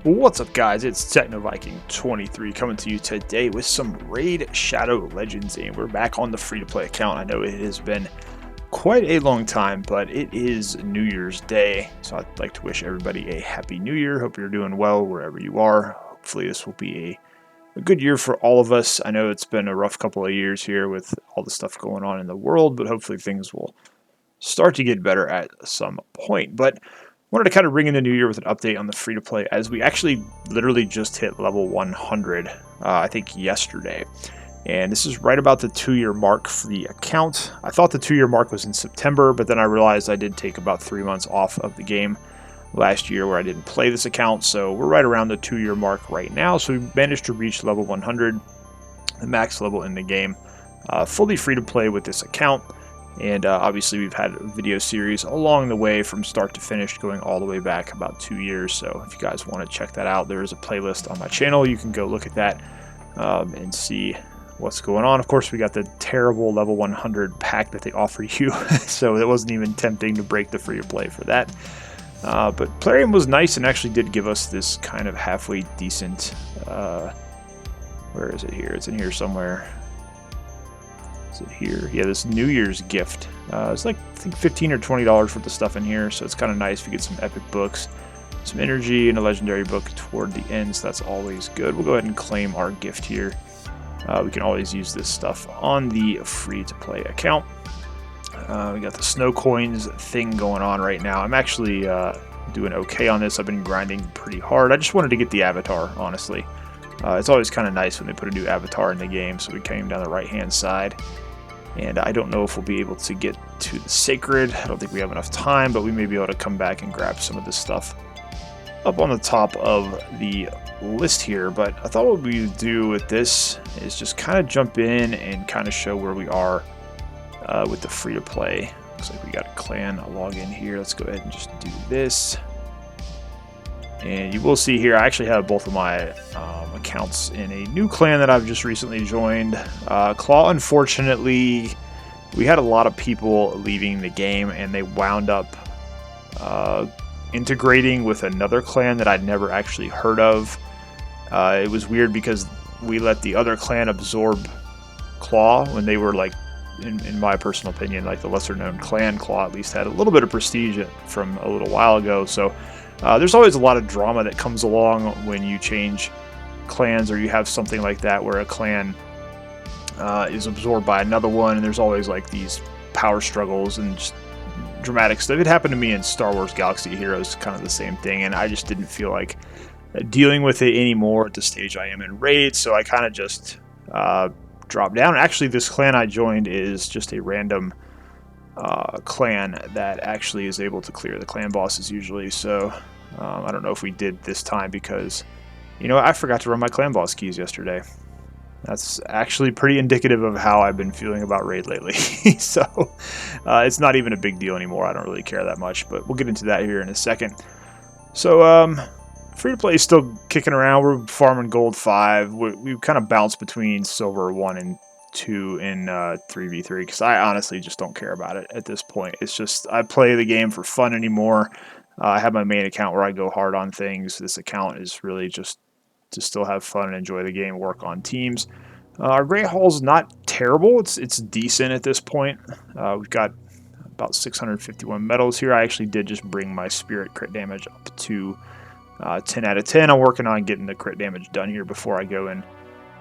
What's up, guys? It's TechnoViking23 coming to you today with some Raid Shadow Legends, and we're back on the free-to-play account. I know it has been quite a long time, but it is New Year's Day, so I'd like to wish everybody a Happy New Year. Hope you're doing well wherever you are. Hopefully this will be a good year for all of us. I know it's been a rough couple of years here with all the stuff going on in the world, but hopefully things will start to get better at some point. But wanted to kind of ring in the new year with an update on the free-to-play, as we actually literally just hit level 100, I think yesterday. And this is right about the 2-year mark for the account. I thought the 2-year mark was in September, but then I realized I did take about 3 months off of the game last year where I didn't play this account. So we're right around the 2-year mark right now. So we managed to reach level 100, the max level in the game, fully free to play with this account. And obviously we've had a video series along the way from start to finish, going all the way back about 2 years. So if you guys want to check that out, there is a playlist on my channel. You can go look at that and see what's going on. Of course, we got the terrible level 100 pack that they offer you, so it wasn't even tempting to break the free to play for that. But Plarium was nice and actually did give us this kind of halfway decent, where is it here? It's in here somewhere. Is it here? Yeah, this New Year's gift. It's like, I think $15 or $20 worth of stuff in here, so it's kind of nice if you get some epic books, some energy, and a legendary book toward the end, so that's always good. We'll go ahead and claim our gift here. We can always use this stuff on the free-to-play account. We got the snow coins thing going on right now. I'm actually doing okay on this. I've been grinding pretty hard. I just wanted to get the avatar, honestly. It's always kind of nice when they put a new avatar in the game, so we came down the right-hand side. And I don't know if we'll be able to get to the Sacred. I don't think we have enough time, but we may be able to come back and grab some of this stuff up on the top of the list here. But I thought what we would do with this is just kind of jump in and kind of show where we are with the free-to-play. Looks like we got a clan login here. Let's go ahead and just do this. And you will see here, I actually have both of my accounts in a new clan that I've just recently joined. Claw, unfortunately, we had a lot of people leaving the game, and they wound up integrating with another clan that I'd never actually heard of. It was weird because we let the other clan absorb Claw when they were, like, in my personal opinion, like the lesser known clan. Claw at least had a little bit of prestige from a little while ago, so there's always a lot of drama that comes along when you change clans, or you have something like that where a clan is absorbed by another one, and there's always like these power struggles and just dramatic stuff. It happened to me in Star Wars Galaxy of Heroes, kind of the same thing, and I just didn't feel like dealing with it anymore at the stage I am in Raid, so I kind of just dropped down. Actually, this clan I joined is just a random clan that actually is able to clear the clan bosses usually, so I don't know if we did this time because, you know, I forgot to run my clan boss keys yesterday. That's actually pretty indicative of how I've been feeling about Raid lately. So it's not even a big deal anymore. I don't really care that much, but we'll get into that here in a second. So free to play is still kicking around. We're farming gold 5. We kind of bounce between silver 1 and 2 in 3v3 because I honestly just don't care about it at this point. It's just I play the game for fun anymore. I have my main account where I go hard on things. This account is really just to still have fun and enjoy the game, work on teams. Our Great Hall's not terrible. It's decent at this point. We've got about 651 medals here. I actually did just bring my spirit crit damage up to 10 out of 10. I'm working on getting the crit damage done here before I go and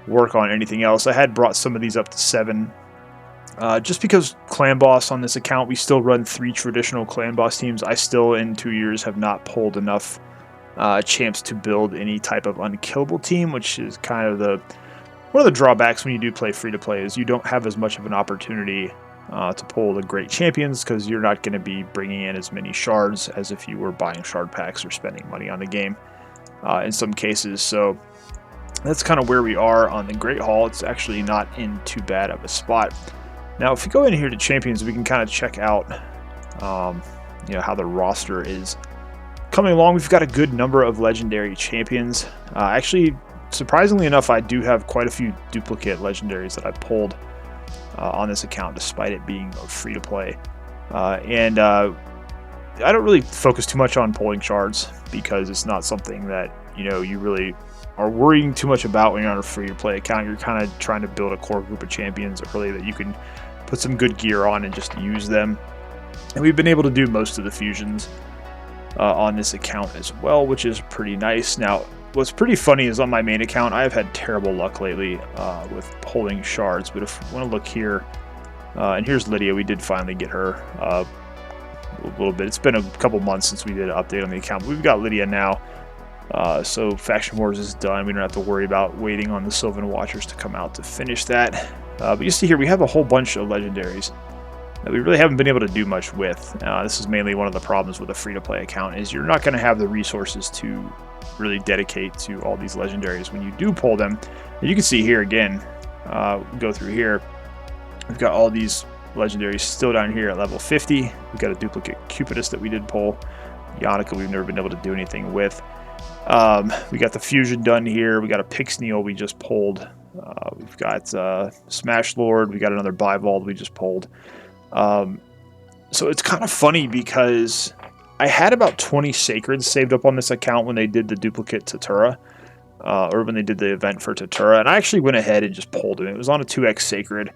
work on anything else. I had brought some of these up to 7. Just because clan boss on this account, we still run 3 traditional clan boss teams. I still, in 2 years, have not pulled enough champs to build any type of unkillable team, which is kind of one of the drawbacks when you do play free to play, is you don't have as much of an opportunity to pull the great champions because you're not going to be bringing in as many shards as if you were buying shard packs or spending money on the game in some cases. So that's kind of where we are on the Great Hall. It's actually not in too bad of a spot. Now, if we go in here to champions, we can kind of check out you know, how the roster is coming along. We've got a good number of legendary champions. Actually, surprisingly enough, I do have quite a few duplicate legendaries that I pulled on this account, despite it being free to play. I don't really focus too much on pulling shards because it's not something that you really are worrying too much about when you're on a free-to-play account. You're kind of trying to build a core group of champions early that you can put some good gear on and just use them. And we've been able to do most of the fusions on this account as well, which is pretty nice. Now, what's pretty funny is on my main account, I've had terrible luck lately with pulling shards. But if we want to look here, and here's Lydia. We did finally get her a little bit. It's been a couple months since we did an update on the account, but we've got Lydia now. So Faction Wars is done. We don't have to worry about waiting on the Sylvan Watchers to come out to finish that. But you see here, we have a whole bunch of legendaries that we really haven't been able to do much with. This is mainly one of the problems with a free-to-play account, is you're not going to have the resources to really dedicate to all these legendaries when you do pull them. And you can see here again, go through here, we've got all these legendaries still down here at level 50. We've got a duplicate Cupidus that we did pull. Yannica we've never been able to do anything with. We got the fusion done here. We got a Pixneal we just pulled. We've got Smash Lord. We got another Bivald we just pulled. So it's kind of funny because I had about 20 Sacreds saved up on this account when they did the duplicate Tatura, or when they did the event for Tatura, and I actually went ahead and just pulled him. It was on a 2x Sacred,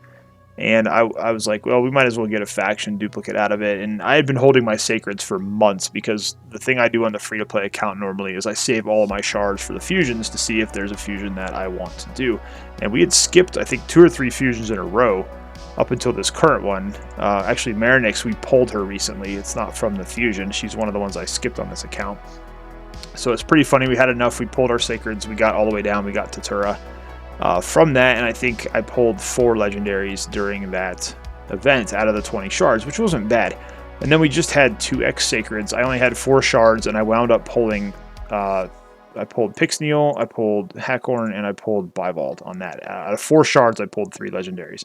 and I was like, well, we might as well get a faction duplicate out of it. And I had been holding my Sacreds for months, because the thing I do on the free-to-play account normally is I save all of my shards for the fusions to see if there's a fusion that I want to do. And we had skipped, I think, 2 or 3 fusions in a row up until this current one. Actually, Marinix, we pulled her recently. It's not from the fusion. She's one of the ones I skipped on this account. So it's pretty funny. We had enough. We pulled our Sacreds. We got all the way down. We got Tatura from that, and I think I pulled 4 legendaries during that event out of the 20 shards, which wasn't bad. And then we just had 2x Sacreds. I only had 4 shards, and I wound up pulling... I pulled Pixneal, I pulled Hackhorn, and I pulled Bivald on that. Out of 4 shards, I pulled 3 legendaries.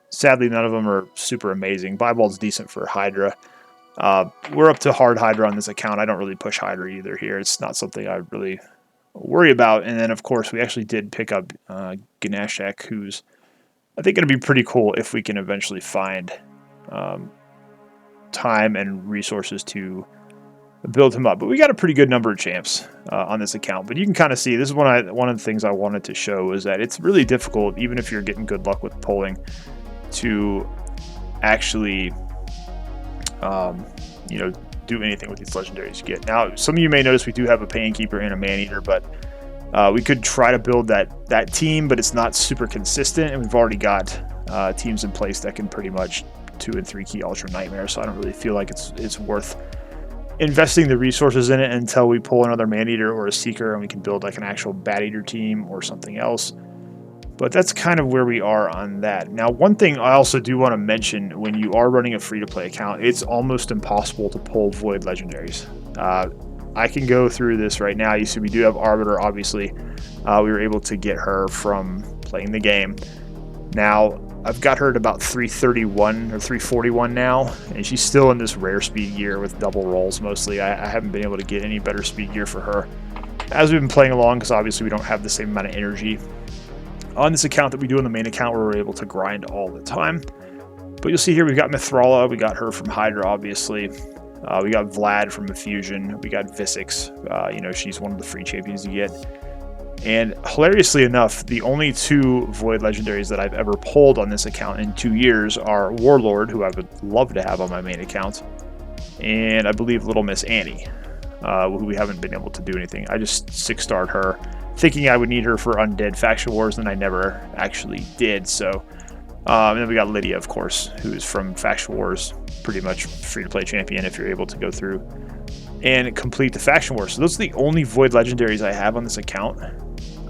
Sadly, none of them are super amazing. Bivald's decent for Hydra. We're up to hard Hydra on this account. I don't really push Hydra either here. It's not something I really worry about. And then, of course, we actually did pick up Ganeshek, who's, I think, going to be pretty cool if we can eventually find time and resources to build him up. But we got a pretty good number of champs on this account. But you can kind of see, this is one of the things I wanted to show, is that it's really difficult, even if you're getting good luck with pulling, to actually do anything with these legendaries you get. Now, some of you may notice we do have a Painkeeper and a Maneater, but we could try to build that team, but it's not super consistent, and we've already got teams in place that can pretty much 2 and 3 key Ultra Nightmare, so I don't really feel like it's worth investing the resources in it until we pull another Maneater or a Seeker and we can build like an actual Bat Eater team or something else. But that's kind of where we are on that. Now, one thing I also do want to mention, when you are running a free-to-play account, it's almost impossible to pull Void Legendaries. I can go through this right now. You see we do have Arbiter, obviously. We were able to get her from playing the game. Now, I've got her at about 331 or 341 now, and she's still in this rare speed gear with double rolls mostly. I haven't been able to get any better speed gear for her as we've been playing along, because obviously we don't have the same amount of energy on this account that we do on the main account, where we're able to grind all the time. But you'll see here we've got Mithrala, we got her from Hydra, obviously. We got Vlad from a fusion. We got Visix. She's one of the free champions you get. And hilariously enough, the only 2 Void Legendaries that I've ever pulled on this account in 2 years are Warlord, who I would love to have on my main account, and I believe Little Miss Annie, who we haven't been able to do anything. I just 6-starred her, thinking I would need her for Undead Faction Wars, and I never actually did. So, and then we got Lydia, of course, who's from Faction Wars, pretty much free-to-play champion if you're able to go through and complete the Faction Wars. So those are the only Void Legendaries I have on this account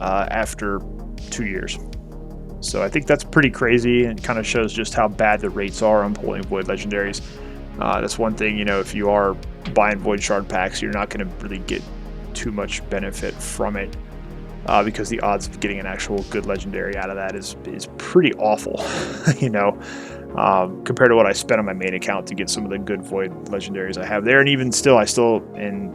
after 2 years. So I think that's pretty crazy, and kind of shows just how bad the rates are on pulling Void Legendaries. That's one thing, if you are buying Void Shard packs, you're not going to really get too much benefit from it. Because the odds of getting an actual good legendary out of that is pretty awful, compared to what I spent on my main account to get some of the good Void legendaries I have there. And even still, in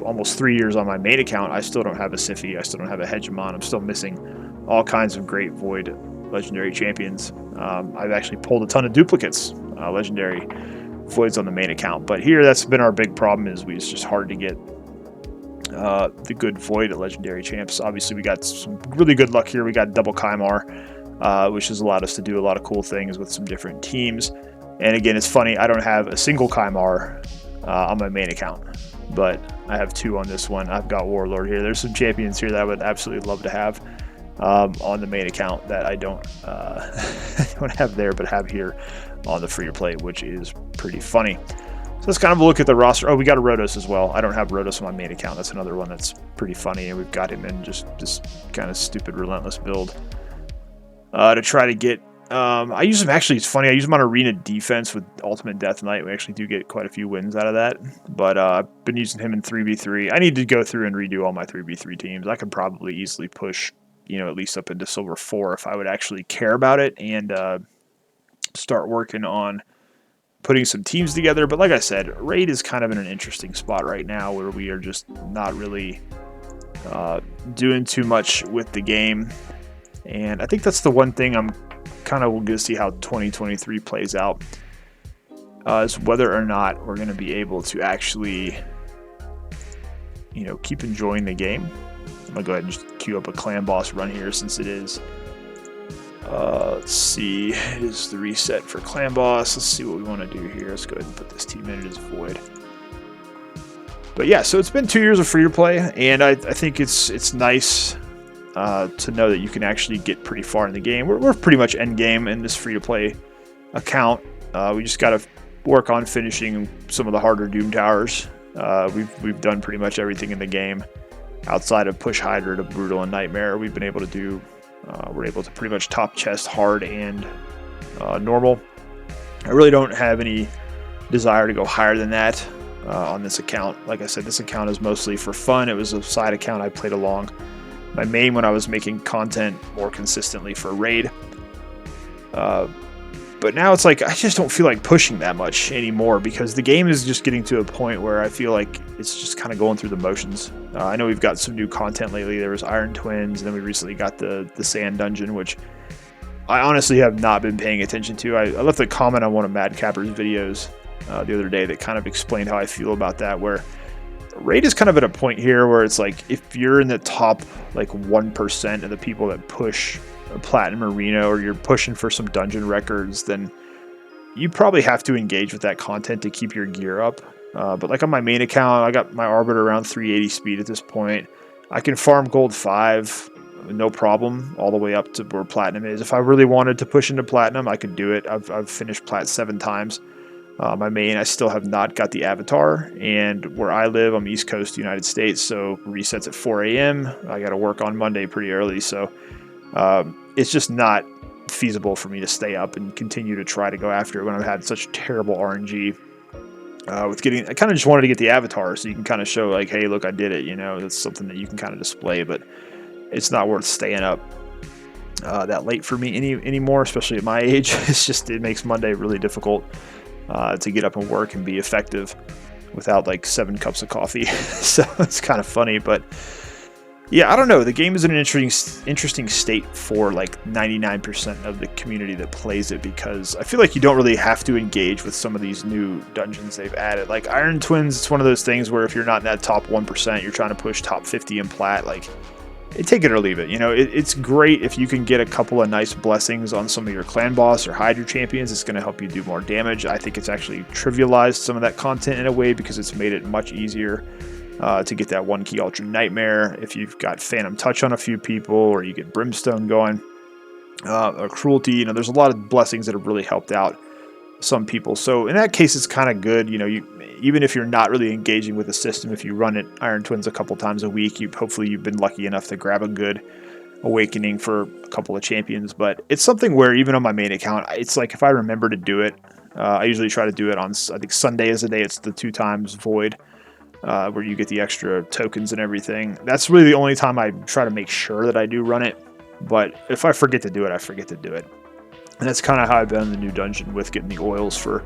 almost 3 years on my main account, I still don't have a Siphi, I still don't have a Hegemon. I'm still missing all kinds of great Void legendary champions. I've actually pulled a ton of duplicates, legendary Voids on the main account. But here, that's been our big problem, is it's just hard to get the good Void at Legendary Champs. Obviously, we got some really good luck here. We got double Kymar, which has allowed us to do a lot of cool things with some different teams. And again, it's funny, I don't have a single Kymar on my main account, but I have 2 on this one. I've got Warlord here. There's some champions here that I would absolutely love to have on the main account that I don't, don't have there, but have here on the free-to-play, which is pretty funny. So let's kind of look at the roster. Oh, we got a Rotos as well. I don't have Rotos on my main account. That's another one that's pretty funny, and we've got him in just this kind of stupid relentless build to try to get. I use him, actually, it's funny, I use him on Arena Defense with Ultimate Death Knight. We actually do get quite a few wins out of that, but I've been using him in 3v3. I need to go through and redo all my 3v3 teams. I could probably easily push, at least up into Silver 4 if I would actually care about it and start working on putting some teams together. But like I said, Raid is kind of in an interesting spot right now where we are just not really doing too much with the game. And I think that's the one thing I'm kind of going to see how 2023 plays out, is whether or not we're going to be able to actually, keep enjoying the game. I'm going to go ahead and just queue up a clan boss run here since it is, let's see, it is the reset for clan boss. Let's see what we want to do here. Let's go ahead and put this team in. It is Void. But yeah, so it's been 2 years of free-to-play, and I think it's nice to know that you can actually get pretty far in the game. We're pretty much end game in this free-to-play account. We just got to work on finishing some of the harder Doom Towers. We've done pretty much everything in the game outside of Push Hydra to Brutal and Nightmare. We've been able to do. We're able to pretty much top chest hard and normal. I really don't have any desire to go higher than that on this account. Like I said, this account is mostly for fun. It was a side account I played along my main when I was making content more consistently for Raid. But now it's like I just don't feel like pushing that much anymore because the game is just getting to a point where I feel like it's just kind of going through the motions. I know we've got some new content lately. There was Iron Twins, and then we recently got the Sand Dungeon, which I honestly have not been paying attention to. I left a comment on one of Madcapper's videos the other day that kind of explained how I feel about that, where Raid is kind of at a point here where it's like if you're in the top like 1% of the people that push a Platinum Arena or you're pushing for some dungeon records, then you probably have to engage with that content to keep your gear up. But like on my main account, I got my Arbiter around 380 speed at this point. I can farm gold 5 no problem all the way up to where Platinum is. If I really wanted to push into Platinum, I could do it. I've finished Plat 7 times. My main, I still have not got the avatar, and where I live, I'm East Coast United States, so resets at 4 a.m. I got to work on Monday pretty early, so it's just not feasible for me to stay up and continue to try to go after it when I've had such terrible RNG with getting. I kind of just wanted to get the avatar so you can kind of show like, hey, look, I did it. That's something that you can kind of display, but it's not worth staying up that late for me anymore, especially at my age. It makes Monday really difficult to get up and work and be effective without like 7 cups of coffee. So it's kind of funny, but yeah, I don't know. The game is in an interesting state for like 99% of the community that plays it, because I feel like you don't really have to engage with some of these new dungeons they've added. Like Iron Twins, it's one of those things where if you're not in that top 1%, you're trying to push top 50 in Plat, like take it or leave it. It's great if you can get a couple of nice blessings on some of your clan boss or Hydra champions. It's going to help you do more damage. I think it's actually trivialized some of that content in a way because it's made it much easier to get that 1 key Ultra Nightmare. If you've got Phantom Touch on a few people, or you get Brimstone going, or Cruelty, there's a lot of blessings that have really helped out some people. So in that case, it's kind of good. Even if you're not really engaging with the system, if you run it Iron Twins a couple times a week, hopefully you've been lucky enough to grab a good awakening for a couple of champions. But it's something where even on my main account, it's like if I remember to do it, I usually try to do it on, I think Sunday is the day. It's the 2 times Void, where you get the extra tokens and everything. That's really the only time I try to make sure that I do run it. But if I forget to do it, I forget to do it. And that's kind of how I've been in the new dungeon with getting the oils for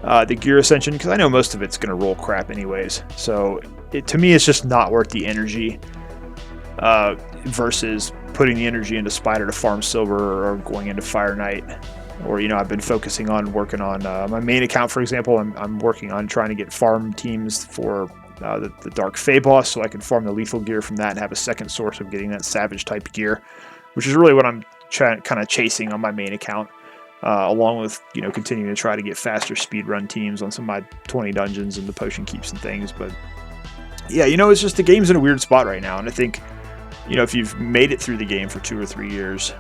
the gear ascension, because I know most of it's going to roll crap anyways. So to me, it's just not worth the energy versus putting the energy into Spider to farm silver, or going into Fire Knight. Or, I've been focusing on working on my main account, for example. I'm working on trying to get farm teams for the Dark Fey boss, so I can farm the lethal gear from that and have a second source of getting that Savage type gear, which is really what I'm kind of chasing on my main account, along with continuing to try to get faster speedrun teams on some of my 20 dungeons and the potion keeps and things. But yeah, it's just the game's in a weird spot right now, and I think if you've made it through the game for 2 or 3 years,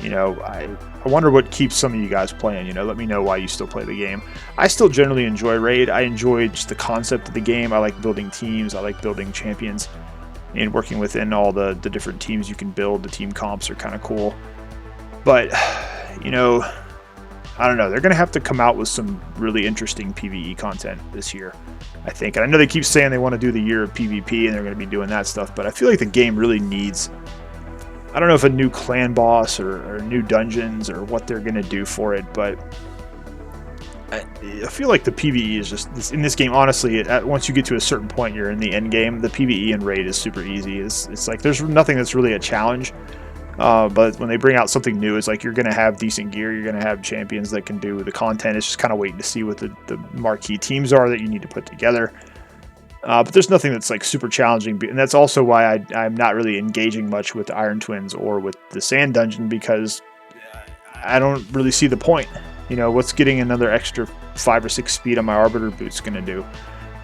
I wonder what keeps some of you guys playing. Let me know why you still play the game. I still generally enjoy Raid. I enjoy just the concept of the game. I like building teams. I like building champions and working within all the different teams you can build. The team comps are kind of cool. But, I don't know. They're going to have to come out with some really interesting PvE content this year, I think. And I know they keep saying they want to do the year of PvP and they're going to be doing that stuff, but I feel like the game really needs, I don't know if a new clan boss or new dungeons or what they're going to do for it, but I feel like the PvE is just, in this game, honestly, once you get to a certain point, you're in the end game, the PvE and Raid is super easy. It's like there's nothing that's really a challenge. But when they bring out something new, it's like you're going to have decent gear, you're going to have champions that can do the content. It's just kind of waiting to see what the marquee teams are that you need to put together. But there's nothing that's like super challenging, and that's also why I'm not really engaging much with the Iron Twins or with the Sand Dungeon, because I don't really see the point. What's getting another extra 5 or 6 speed on my Arbiter boots going to do?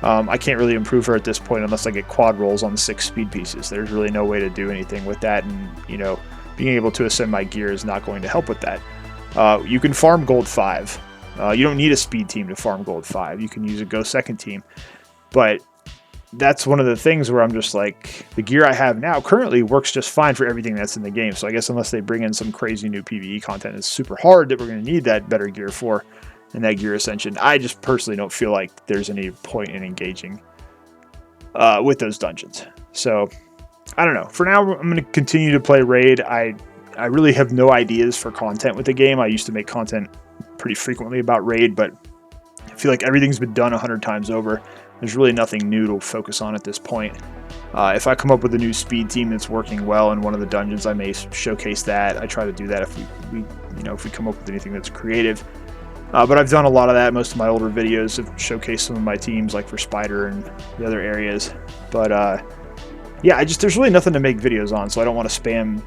I can't really improve her at this point unless I get quad rolls on the 6 speed pieces. There's really no way to do anything with that, and being able to ascend my gear is not going to help with that. You can farm gold 5. You don't need a speed team to farm gold 5. You can use a go second team, but that's one of the things where I'm just like, the gear I have now currently works just fine for everything that's in the game. So I guess unless they bring in some crazy new PvE content, it's super hard that we're going to need that better gear for, and that gear ascension. I just personally don't feel like there's any point in engaging with those dungeons. So I don't know. For now, I'm going to continue to play Raid. I really have no ideas for content with the game. I used to make content pretty frequently about Raid, but I feel like everything's been done 100 times over. There's really nothing new to focus on at this point. If I come up with a new speed team that's working well in one of the dungeons, I may showcase that. I try to do that if we come up with anything that's creative. But I've done a lot of that. Most of my older videos have showcased some of my teams, like for Spider and the other areas. But yeah, there's really nothing to make videos on, so I don't want to spam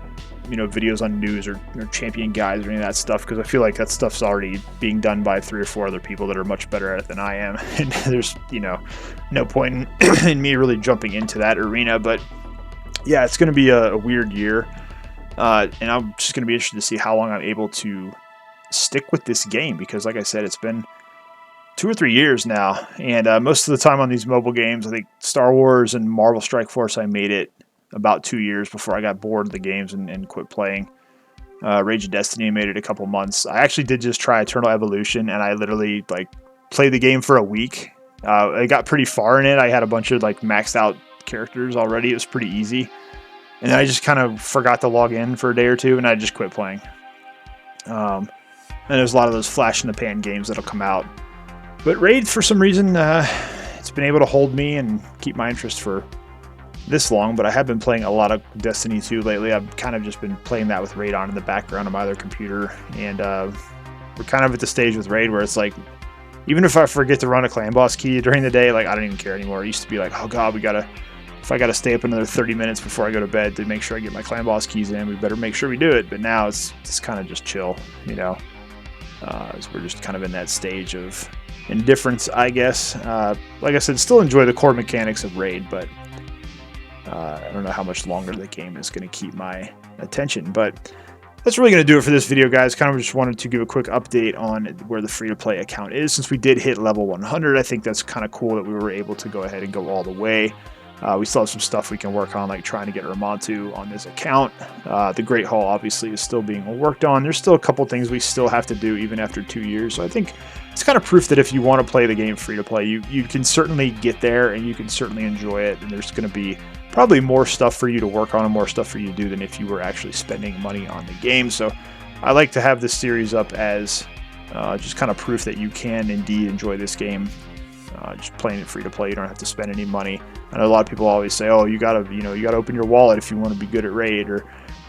videos on news or champion guides or any of that stuff, because I feel like that stuff's already being done by 3 or 4 other people that are much better at it than I am, and there's no point in me really jumping into that arena. But yeah, it's going to be a weird year, and I'm just going to be interested to see how long I'm able to stick with this game, because like I said, it's been 2 or 3 years now, and most of the time on these mobile games, I think Star Wars and Marvel Strike Force, I made it about 2 years before I got bored of the games and quit playing. Rage of Destiny, made it a couple months. I actually did just try Eternal Evolution, and I literally played the game for a week. I got pretty far in it. I had a bunch of maxed out characters already. It was pretty easy, and then I just kind of forgot to log in for a day or two, and I just quit playing. And there's a lot of those flash in the pan games that'll come out, but Raid, for some reason, it's been able to hold me and keep my interest for this long. But I have been playing a lot of Destiny 2 lately. I've kind of just been playing that with Raid on in the background on my other computer, and we're kind of at the stage with Raid where it's like, even if I forget to run a clan boss key during the day, I don't even care anymore. It used to be like, oh god, if I gotta stay up another 30 minutes before I go to bed to make sure I get my clan boss keys in, we better make sure we do it. But now it's kind of just chill, as we're just kind of in that stage of indifference, I guess. Like I said, still enjoy the core mechanics of Raid, but I don't know how much longer the game is going to keep my attention. But that's really going to do it for this video, guys. Kind of just wanted to give a quick update on where the free-to-play account is. Since we did hit level 100, I think that's kind of cool that we were able to go ahead and go all the way. We still have some stuff we can work on, like trying to get Ramontu on this account. The Great Hall, obviously, is still being worked on. There's still a couple things we still have to do, even after 2 years. So I think it's kind of proof that if you want to play the game free-to-play, you can certainly get there, and you can certainly enjoy it. And there's going to be probably more stuff for you to work on and more stuff for you to do than if you were actually spending money on the game. So I like to have this series up as just kind of proof that you can indeed enjoy this game. Just playing it free to play, you don't have to spend any money. I know a lot of people always say, "Oh, you gotta open your wallet if you want to be good at Raid, or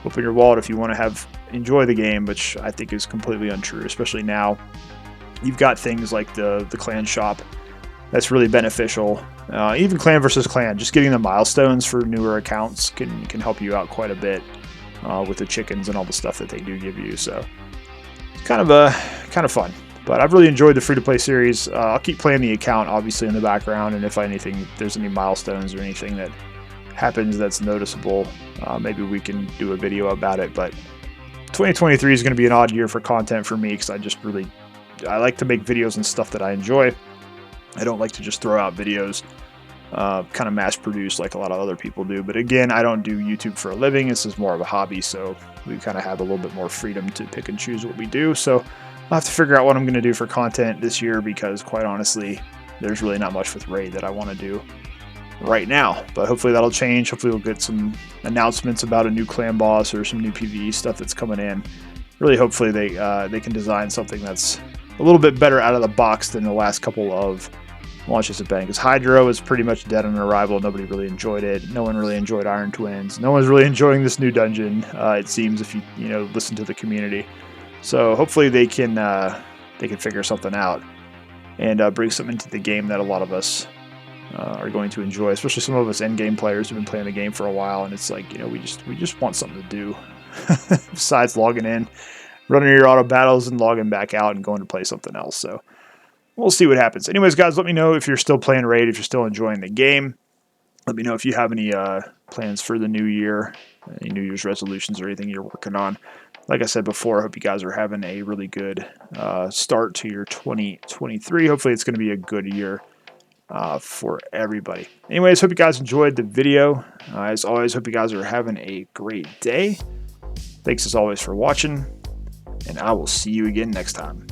open your wallet if you want to enjoy the game," which I think is completely untrue. Especially now, you've got things like the clan shop that's really beneficial. Even clan versus clan, just getting the milestones for newer accounts can help you out quite a bit with the chickens and all the stuff that they do give you. So it's kind of fun. But I've really enjoyed the free-to-play series. I'll keep playing the account, obviously, in the background, and if there's any milestones or anything that happens that's noticeable, maybe we can do a video about it. But 2023 is going to be an odd year for content for me because I like to make videos and stuff that I enjoy. I don't like to just throw out videos kind of mass-produced like a lot of other people do. But again, I don't do YouTube for a living. This is more of a hobby, so we kind of have a little bit more freedom to pick and choose what we do. So I'll have to figure out what I'm going to do for content this year because, quite honestly, there's really not much with Raid that I want to do right now. But hopefully that'll change. Hopefully we'll get some announcements about a new clan boss or some new PvE stuff that's coming in. Really, hopefully they can design something that's a little bit better out of the box than the last couple of launches have been. Because Hydro is pretty much dead on arrival. Nobody really enjoyed it. No one really enjoyed Iron Twins. No one's really enjoying this new dungeon. It seems if you listen to the community. So hopefully they can figure something out and bring something into the game that a lot of us are going to enjoy, especially some of us endgame players who've been playing the game for a while, and it's like, we just want something to do besides logging in, running your auto battles, and logging back out and going to play something else. So we'll see what happens. Anyways, guys, let me know if you're still playing Raid, if you're still enjoying the game. Let me know if you have any plans for the new year, any New Year's resolutions or anything you're working on. Like I said before, I hope you guys are having a really good start to your 2023. Hopefully it's going to be a good year for everybody. Anyways, hope you guys enjoyed the video. As always, hope you guys are having a great day. Thanks as always for watching, and I will see you again next time.